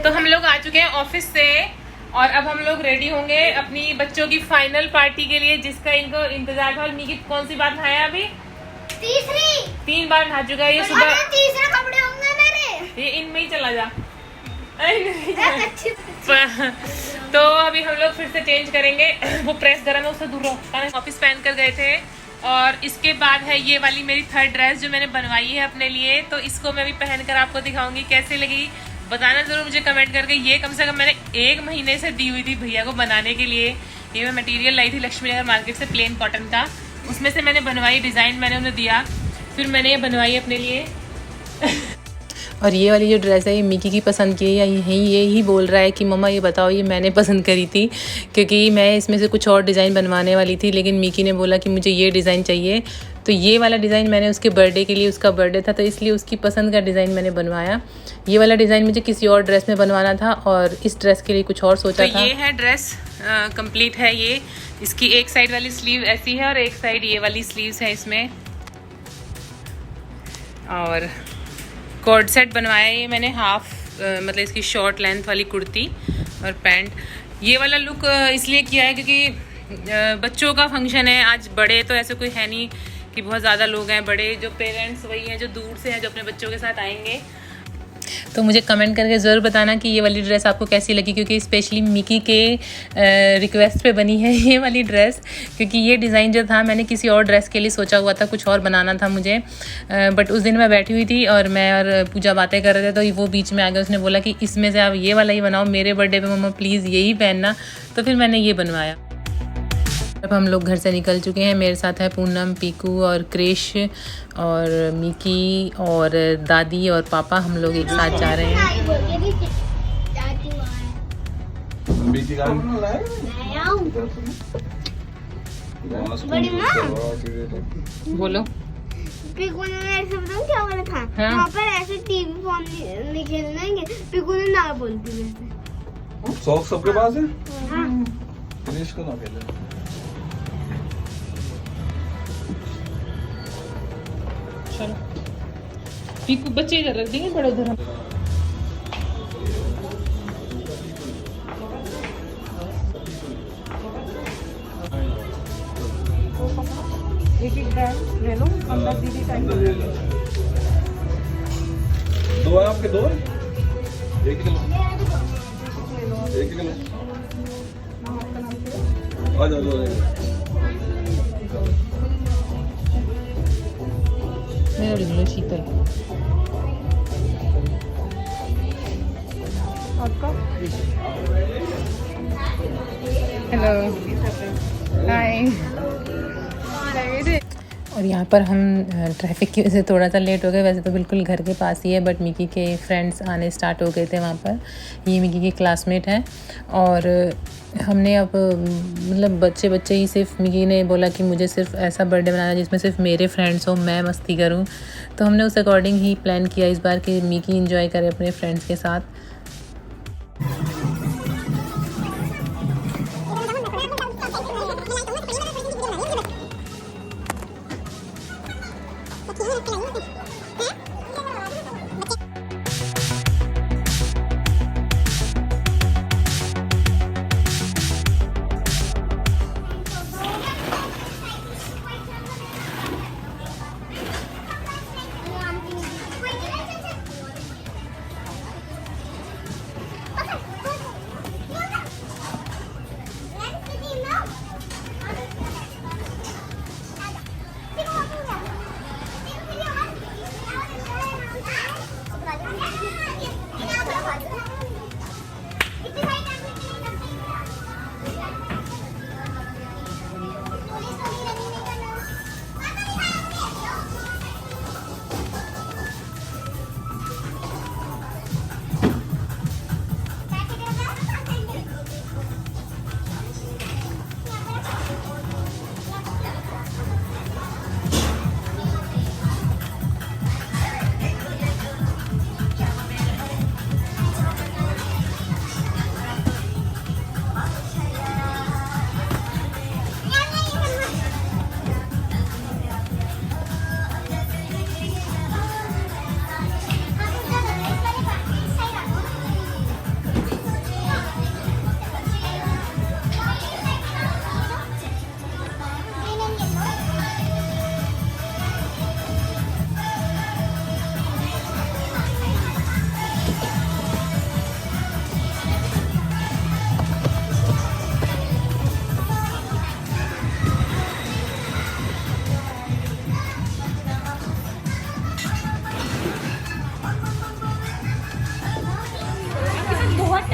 तो हम लोग आ चुके हैं ऑफिस से और अब हम लोग रेडी होंगे अपनी बच्चों की फाइनल पार्टी के लिए, जिसका इनको इंतजार था। मीकी कौन सी बार नहाया अभी? तीसरी। 3 बार नहा चुका है ये सुबह। तीसरे कपड़े होंगे मेरे। ये इनमें ही चला जा। तो अभी हम लोग फिर से चेंज करेंगे। वो प्रेस गर्म है, उससे दूर रहो। ऑफिस पहन कर गए थे और इसके बाद है ये वाली मेरी थर्ड ड्रेस जो मैंने बनवाई है अपने लिए। तो इसको मैं अभी पहन कर आपको दिखाऊंगी कैसे लगी। बताना जरूर मुझे कमेंट करके। ये कम से कम मैंने 1 महीने से दी हुई थी भैया को बनाने के लिए। ये मैं मटेरियल लाई थी लक्ष्मी नगर मार्केट से, प्लेन कॉटन का। उसमें से मैंने बनवाई, डिज़ाइन मैंने उन्हें दिया, फिर मैंने ये बनवाई अपने लिए। और ये वाली जो ड्रेस है ये मिकी की पसंद की है, या यही बोल रहा है कि मम्मा ये बताओ ये मैंने पसंद करी थी, क्योंकि मैं इसमें से कुछ और डिज़ाइन बनवाने वाली थी, लेकिन मिकी ने बोला कि मुझे ये डिज़ाइन चाहिए। तो ये वाला डिज़ाइन मैंने उसके बर्थडे के लिए, उसका बर्थडे था तो इसलिए उसकी पसंद का डिज़ाइन मैंने बनवाया। ये वाला डिज़ाइन मुझे किसी और ड्रेस में बनवाना था और इस ड्रेस के लिए कुछ और सोचा था। ये है ड्रेस, कंप्लीट है ये। इसकी एक साइड वाली स्लीव ऐसी है और एक साइड ये वाली स्लीव्स है इसमें। और कॉर्ड सेट बनवाया ये मैंने, हाफ मतलब इसकी शॉर्ट लेंथ वाली कुर्ती और पैंट। ये वाला लुक इसलिए किया है क्योंकि बच्चों का फंक्शन है आज। बड़े तो ऐसे कोई है नहीं कि बहुत ज़्यादा लोग हैं। बड़े जो पेरेंट्स वही हैं जो दूर से हैं, जो अपने बच्चों के साथ आएंगे। तो मुझे कमेंट करके ज़रूर बताना कि ये वाली ड्रेस आपको कैसी लगी, क्योंकि स्पेशली मिकी के रिक्वेस्ट पे बनी है ये वाली ड्रेस। क्योंकि ये डिज़ाइन जो था मैंने किसी और ड्रेस के लिए सोचा हुआ था, कुछ और बनाना था मुझे। बट उस दिन मैं बैठी हुई थी और मैं और पूजा बातें कर रहे थे, तो वो बीच में आ गया। उसने बोला कि इसमें से आप ये वाला ही बनाओ, मेरे बर्थडे पे मम्मा प्लीज़ यही पहनना। तो फिर मैंने ये बनवाया। अब हम लोग घर से निकल चुके हैं। मेरे साथ है पूनम, पीकू और क्रिश और मिकी और दादी और पापा। हम लोग एक साथ जा रहे हैं। बोलो। पिकू ने ऐसे बताऊं क्या बोला था? हाँ? वहाँ पर ऐसे टीवी फॉर्म नहीं खेलेंगे। पिकू ने ना बोलती वैसे। सॉक्स सबके पास है? हाँ। फिनिश को ना खेले। चलो पीकू बच्चे इधर रख देंगे, बड़े उधर। एक ड्रेस ले लो, 15 दीदी टाइम। 2 है आपके? 2 है? 1 किलो। 1 किलो। आ जाओ। मेरा लिख लो शीतल। हेलो, हाय। और यहाँ पर हम ट्रैफिक की वजह से थोड़ा सा लेट हो गए। वैसे तो बिल्कुल घर के पास ही है, बट मिकी के फ्रेंड्स आने स्टार्ट हो गए थे वहाँ पर। ये मिकी के क्लासमेट हैं और हमने अब मतलब बच्चे ही सिर्फ, मिकी ने बोला कि मुझे सिर्फ ऐसा बर्थडे बनाना जिसमें सिर्फ मेरे फ्रेंड्स हो, मैं मस्ती करूँ। तो हमने उस अकॉर्डिंग ही प्लान किया इस बार कि मिकी इंजॉय करे अपने फ्रेंड्स के साथ।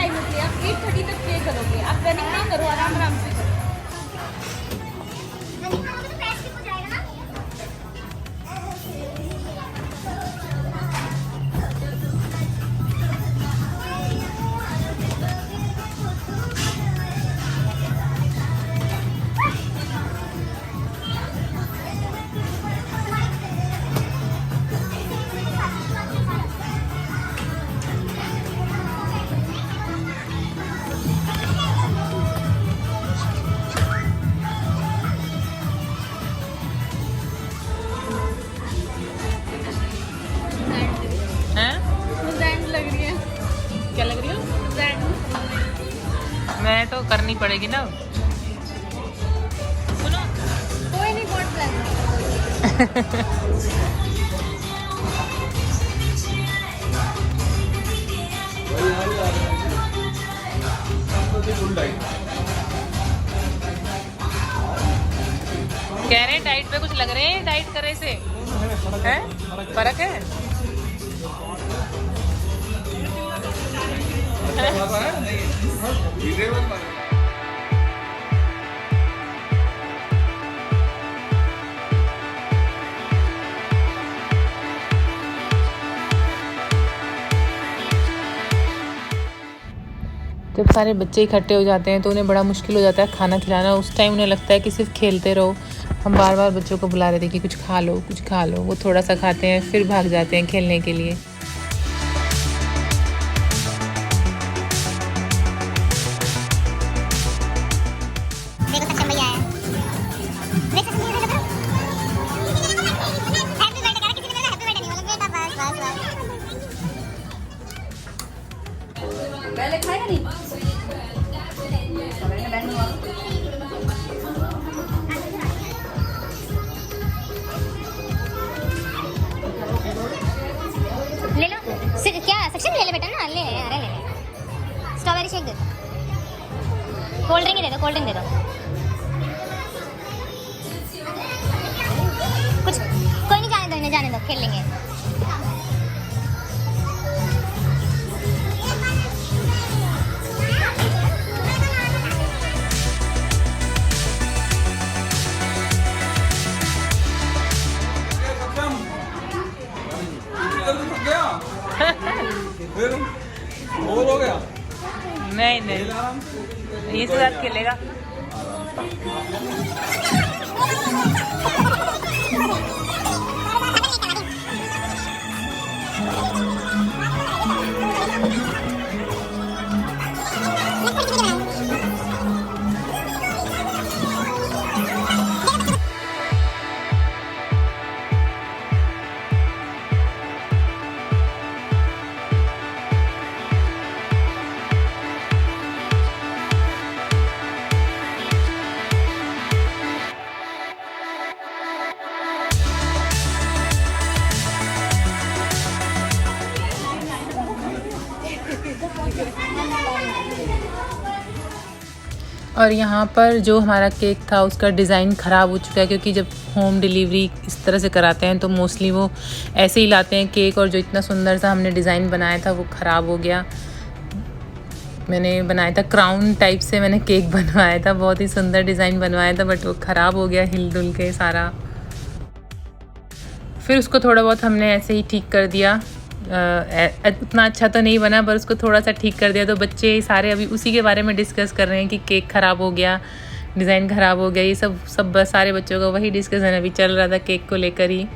टाइम होती है, आप 8:30 तक प्ले करोगे, आप रनिंग नहीं करो, आराम आराम से करो। क्या लग रही हो? मैं तो करनी पड़ेगी ना। सुनो, कोई नहीं, बहुत प्लान कह रहे हैं डाइट पे कुछ लग रहे हैं, डाइट करने से है फर्क है। जब सारे बच्चे इकट्ठे हो जाते हैं तो उन्हें बड़ा मुश्किल हो जाता है खाना खिलाना। उस टाइम उन्हें लगता है कि सिर्फ खेलते रहो। हम बार बार बच्चों को बुला रहे थे कि कुछ खा लो, कुछ खा लो। वो थोड़ा सा खाते हैं फिर भाग जाते हैं खेलने के लिए। पहले खाएगा नहीं। ले लो क्या सेक्शन ले ले बेटा ना, ले अरे ले ले। स्ट्रॉबेरी शेक दे दो, कोल्ड ड्रिंक दे दो, कोल्ड ड्रिंक दे दो। कुछ कोई नहीं, जाने दो इन्हें, जाने दो, खेल लेंगे। फिर और हो गया? नहीं नहीं, इसके साथ खेलेगा। और यहाँ पर जो हमारा केक था उसका डिज़ाइन ख़राब हो चुका है, क्योंकि जब होम डिलीवरी इस तरह से कराते हैं तो मोस्टली वो ऐसे ही लाते हैं केक, और जो इतना सुंदर सा हमने डिज़ाइन बनाया था वो ख़राब हो गया। मैंने बनाया था क्राउन टाइप से, मैंने केक बनवाया था, बहुत ही सुंदर डिज़ाइन बनवाया था, बट वो ख़राब हो गया हिल डुल के सारा। फिर उसको थोड़ा बहुत हमने ऐसे ही ठीक कर दिया। उतना अच्छा तो नहीं बना, पर उसको थोड़ा सा ठीक कर दिया। तो बच्चे सारे अभी उसी के बारे में डिस्कस कर रहे हैं कि केक ख़राब हो गया, डिज़ाइन ख़राब हो गया। ये सब सारे बच्चों का वही डिस्कशन अभी चल रहा था केक को लेकर ही।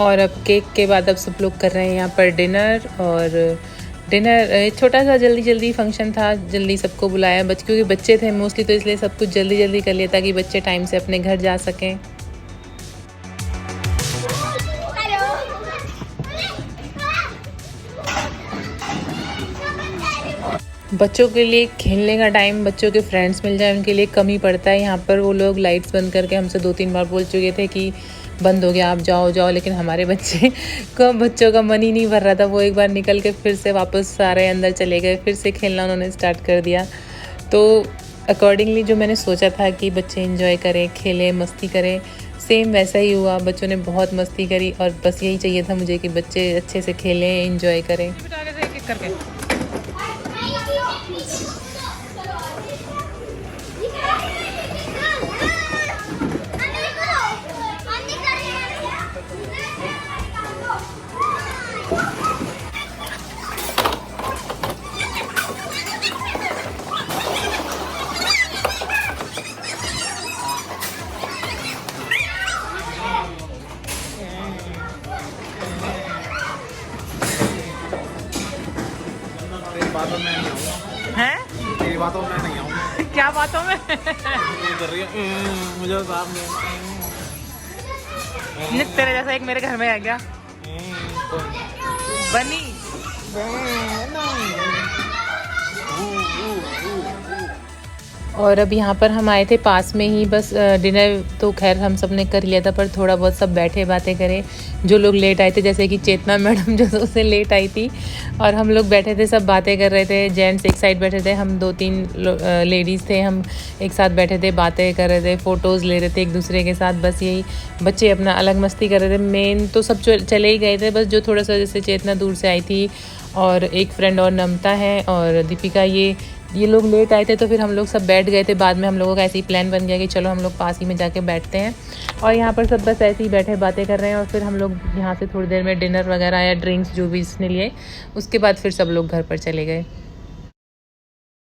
और अब केक के बाद अब सब लोग कर रहे हैं यहाँ पर डिनर। और डिनर छोटा सा जल्दी जल्दी फंक्शन था, जल्दी सबको बुलाया क्योंकि बच्चे थे मोस्टली, तो इसलिए सब कुछ जल्दी जल्दी कर लिया ताकि बच्चे टाइम से अपने घर जा सकें। बच्चों के लिए खेलने का टाइम, बच्चों के फ्रेंड्स मिल जाए उनके लिए कम ही पड़ता है। यहाँ पर वो लोग लाइट्स बंद करके हमसे 2-3 बार बोल चुके थे कि बंद हो गया, आप जाओ जाओ, लेकिन हमारे बच्चों का मन ही नहीं भर रहा था। वो एक बार निकल के फिर से वापस सारे अंदर चले गए, फिर से खेलना उन्होंने स्टार्ट कर दिया। तो अकॉर्डिंगली जो मैंने सोचा था कि बच्चे एंजॉय करें, खेलें, मस्ती करें, सेम वैसा ही हुआ। बच्चों ने बहुत मस्ती करी और बस यही चाहिए था मुझे कि बच्चे अच्छे से खेलें, एंजॉय करें। हैं? तेरी बातों में नहीं आऊँ। क्या बातों में? कर रही है मुझे साहब तेरे जैसा एक मेरे घर में आ गया बनी। और अब यहाँ पर हम आए थे पास में ही, बस डिनर तो खैर हम सब ने कर लिया था, पर थोड़ा बहुत सब बैठे बातें करें। जो लोग लेट आए थे, जैसे कि चेतना मैडम जो उससे लेट आई थी, और हम लोग बैठे थे, सब बातें कर रहे थे। जेंट्स एक साइड बैठे थे, हम 2-3 लेडीज़ थे, हम एक साथ बैठे थे, बातें कर रहे थे, फ़ोटोज़ ले रहे थे एक दूसरे के साथ। बस यही, बच्चे अपना अलग मस्ती कर रहे थे। मेन तो सब चले ही गए थे, बस जो थोड़ा सा जैसे चेतना दूर से आई थी और एक फ्रेंड और नमता है और दीपिका, ये लोग लेट आए थे, तो फिर हम लोग सब बैठ गए थे। बाद में हम लोगों का ऐसे ही प्लान बन गया कि चलो हम लोग पास ही में जाके बैठते हैं। और यहाँ पर सब बस ऐसे ही बैठे बातें कर रहे हैं। और फिर हम लोग यहाँ से थोड़ी देर में डिनर वगैरह या ड्रिंक्स जो भी इसने लिए, उसके बाद फिर सब लोग घर पर चले गए।